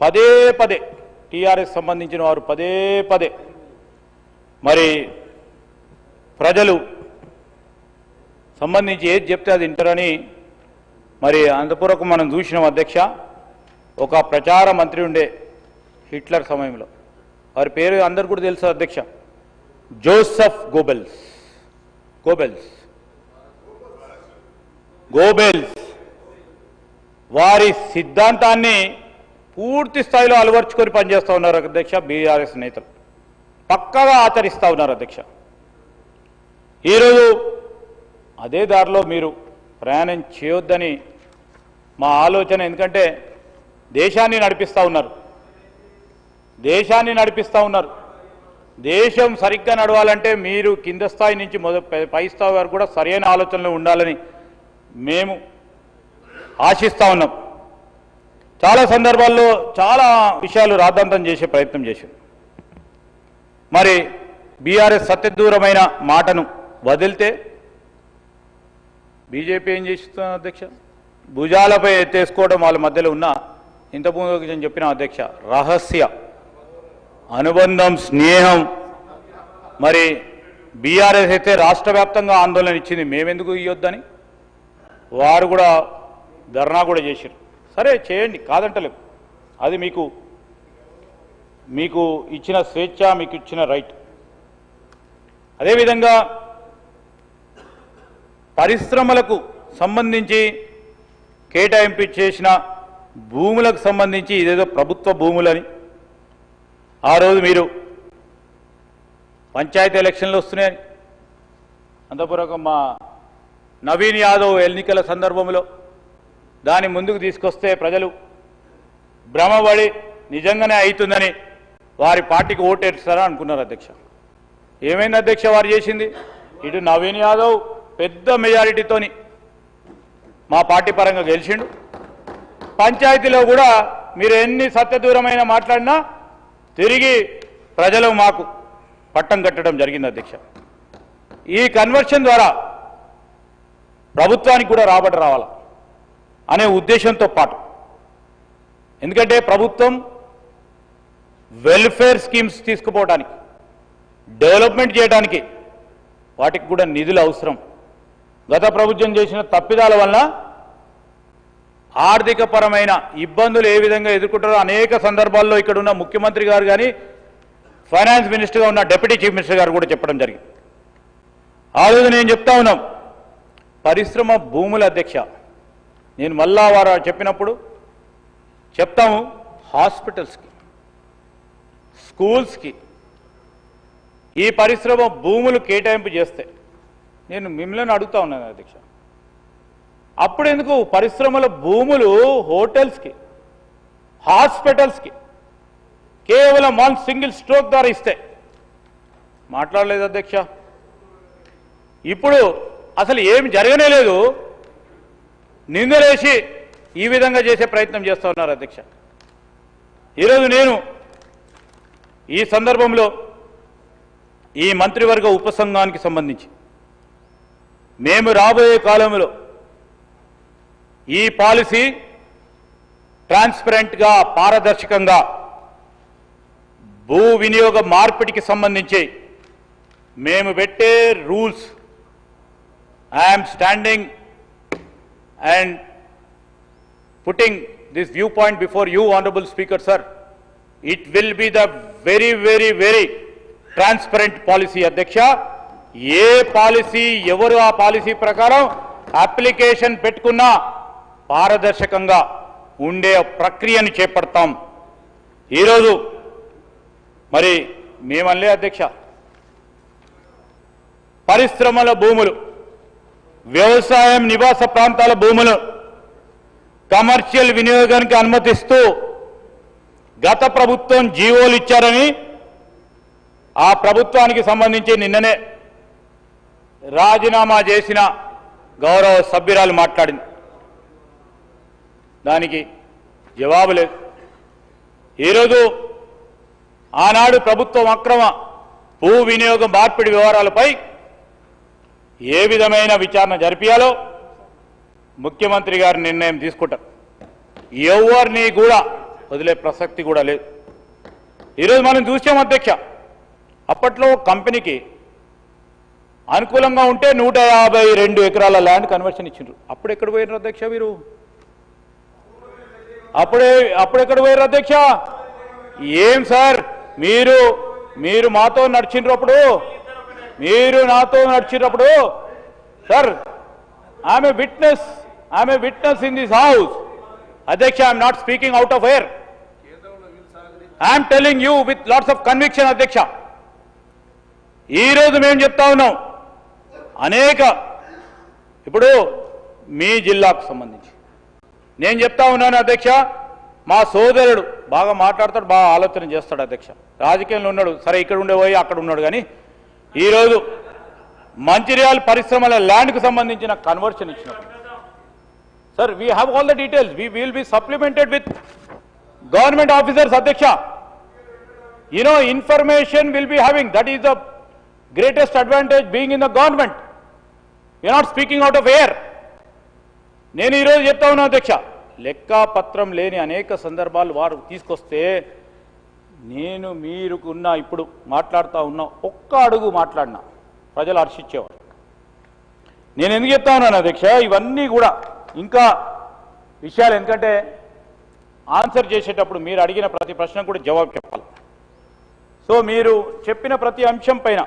పదే పదే టీఆర్ఎస్ సంబంధించిన వారు పదే పదే మరి ప్రజలు సంబంధించి ఏది చెప్తే అది వింటారని మరి అంతపూర్వకం మనం చూసినాం అధ్యక్ష. ఒక ప్రచార మంత్రి ఉండే హిట్లర్ సమయంలో, వారి పేరు అందరు కూడా తెలుసు అధ్యక్ష, జోసెఫ్ గోబెల్స్. వారి సిద్ధాంతాన్ని పూర్తి స్థాయిలో అలవర్చుకొని పనిచేస్తూ ఉన్నారు అధ్యక్ష. బీఆర్ఎస్ నేతలు పక్కాగా ఆచరిస్తూ ఉన్నారు అధ్యక్ష. ఈరోజు అదే దారిలో మీరు ప్రయాణం చేయొద్దని మా ఆలోచన. ఎందుకంటే దేశాన్ని నడిపిస్తూ ఉన్నారు. దేశం సరిగ్గా నడవాలంటే మీరు కింద స్థాయి నుంచి పై స్థాయి వరకు కూడా సరైన ఆలోచనలు ఉండాలని మేము ఆశిస్తూ ఉన్నాం. చాలా సందర్భాల్లో చాలా విషయాలు రాద్ధాంతం చేసే ప్రయత్నం చేశాం. మరి బీఆర్ఎస్ సత్యదూరమైన మాటను వదిలితే బీజేపీ ఏం చేస్తున్నారు అధ్యక్ష? భుజాలపై ఎత్తేసుకోవడం వాళ్ళ మధ్యలో ఉన్న ఇంతకుముందు నేను చెప్పిన అధ్యక్ష రహస్య అనుబంధం, స్నేహం. మరి బీఆర్ఎస్ అయితే రాష్ట్ర వ్యాప్తంగా ఆందోళన ఇచ్చింది, మేమెందుకు ఇవ్వొద్దని వారు కూడా ధర్నా కూడా చేశారు. సరే చేయండి, కాదంటలేవు, అది మీకు ఇచ్చిన స్వేచ్ఛ, మీకు ఇచ్చిన రైట్. అదేవిధంగా పరిశ్రమలకు సంబంధించి కేటాయింపు చేసిన భూములకు సంబంధించి ఇదేదో ప్రభుత్వ భూములని ఆ రోజు మీరు పంచాయతీ ఎలక్షన్లు వస్తున్నాయని అంతపూర్వకం మా నవీన్ యాదవ్ ఎన్నికల సందర్భంలో దాన్ని ముందుకు తీసుకొస్తే ప్రజలు భ్రమపడి నిజంగానే అవుతుందని వారి పార్టీకి ఓటేస్తారా అనుకున్నారు అధ్యక్ష. ఏమైంది అధ్యక్ష వారు చేసింది? ఇటు నవీన్ యాదవ్ పెద్ద మెజారిటీతోని మా పార్టీ పరంగా గెలిచిండు. పంచాయతీలో కూడా మీరు ఎన్ని సత్యదూరమైన మాట్లాడినా తిరిగి ప్రజలు మాకు పట్టం కట్టడం జరిగింది అధ్యక్ష. ఈ కన్వర్షన్ ద్వారా ప్రభుత్వానికి కూడా రాబడి రావాలా అనే ఉద్దేశంతో పాటు, ఎందుకంటే ప్రభుత్వం వెల్ఫేర్ స్కీమ్స్ తీసుకుపోవడానికి, డెవలప్మెంట్ చేయడానికి వాటికి కూడా నిధులు అవసరం. గత ప్రభుత్వం చేసిన తప్పిదాల వల్ల ఆర్థిక పరమైన ఇబ్బందులు ఏ విధంగా ఎదుర్కొంటారో అనేక సందర్భాల్లో ఇక్కడ ఉన్న ముఖ్యమంత్రి గారు కానీ, ఫైనాన్స్ మినిస్టర్గా ఉన్న డిప్యూటీ చీఫ్ మినిస్టర్ గారు కూడా చెప్పడం జరిగింది. ఆ రోజు నేను చెప్తా ఉన్నాం, పరిశ్రమ భూముల అధ్యక్ష, నేను మళ్ళా వారు చెప్పినప్పుడు చెప్తాము, హాస్పిటల్స్కి, స్కూల్స్కి ఈ పరిశ్రమ భూములు కేటాయింపు చేస్తే నేను మిమ్మల్ని అడుగుతా ఉన్నాను అధ్యక్ష, అప్పుడు ఎందుకు పరిశ్రమల భూములు హోటల్స్కి, హాస్పిటల్స్కి కేవలం 1 సింగిల్ స్ట్రోక్ ద్వారా ఇస్తే మాట్లాడలేదు అధ్యక్ష. ఇప్పుడు అసలు ఏమి జరగనే లేదు, నిందలేసి ఈ విధంగా చేసే ప్రయత్నం చేస్తూ ఉన్నారు అధ్యక్ష. ఈరోజు నేను ఈ సందర్భంలో ఈ మంత్రివర్గ ఉపసంఘానికి సంబంధించి మేము రాబోయే కాలంలో ఈ పాలసీ ట్రాన్స్పరెంట్గా, పారదర్శకంగా భూ వినియోగ మార్పిడికి సంబంధించి మేము పెట్టే rules, I'm standing and putting this viewpoint before you, honorable speaker sir, it will be the very very very transparent policy adhyaksha. A policy ఎవరు ఆ పాలసీ ప్రకారం అప్లికేషన్ పెట్టుకున్నా పారదర్శకంగా ఉండే ప్రక్రియను చేపడతాం. ఈరోజు మరి మేమల్లే అధ్యక్ష, పరిశ్రమల భూములు, వ్యవసాయం, నివాస ప్రాంతాల భూములు కమర్షియల్ వినియోగానికి అనుమతిస్తూ గత ప్రభుత్వం జీవోలు ఇచ్చారని ఆ ప్రభుత్వానికి సంబంధించి నిన్ననే రాజీనామా చేసిన గౌరవ సభ్యురాలు మాట్లాడింది. దానికి జవాబు లేదు. ఈరోజు ఆనాడు ప్రభుత్వం అక్రమ భూ వినియోగ మార్పిడి వ్యవహారాలపై ఏ విధమైన విచారణ జరిపియాలో ముఖ్యమంత్రి గారు నిర్ణయం తీసుకుంటారు. ఎవరిని కూడా వదిలే ప్రసక్తి కూడా లేదు. ఈరోజు మనం చూసాం అధ్యక్ష, అప్పట్లో కంపెనీకి అనుకూలంగా ఉంటే 152 ఎకరాల ల్యాండ్ కన్వర్షన్ ఇచ్చిండ్రు. అప్పుడు ఎక్కడ పోయినారు అధ్యక్ష మీరు? అప్పుడెక్కడ పోయారు అధ్యక్ష? ఏం సార్ మీరు మాతో నడిచినప్పుడు, మీరు నాతో నడిచినప్పుడు sir, I'm a witness in this house అధ్యక్ష. I'm not speaking out of air, I'm telling you with lots of conviction అధ్యక్ష. ఈరోజు మేము చెప్తా ఉన్నాం ఇప్పుడు మీ జిల్లాకు సంబంధించి నేను చెప్తా ఉన్నాను అధ్యక్ష. మా సోదరుడు బాగా మాట్లాడతాడు, బాగా ఆలోచన చేస్తాడు అధ్యక్ష. రాజకీయంలో ఉన్నాడు, సరే ఇక్కడ ఉండేపోయి అక్కడ ఉన్నాడు. కానీ ఈరోజు మంచిర్యాల పరిశ్రమల ల్యాండ్కు సంబంధించిన కన్వర్షన్ ఇచ్చినప్పుడు sir, we have all the details, we will be supplemented with government officers అధ్యక్ష. Information will be having, that is the greatest advantage being in the government. We are not speaking out of air. నేను ఈరోజు చెప్తా ఉన్నా అధ్యక్ష, లెక్కాపత్రం లేని అనేక సందర్భాలు వారు తీసుకొస్తే మీరుకున్న ఇప్పుడు మాట్లాడుతూ ఉన్నా ఒక్క అడుగు మాట్లాడినా ప్రజలు హర్షించేవారు. నేను ఎందుకు చెప్తా ఉన్నాను అధ్యక్ష, ఇవన్నీ కూడా ఇంకా విషయాలు, ఎందుకంటే ఆన్సర్ చేసేటప్పుడు మీరు అడిగిన ప్రతి ప్రశ్న కూడా జవాబు చెప్పాలి. సో మీరు చెప్పిన ప్రతి అంశం పైన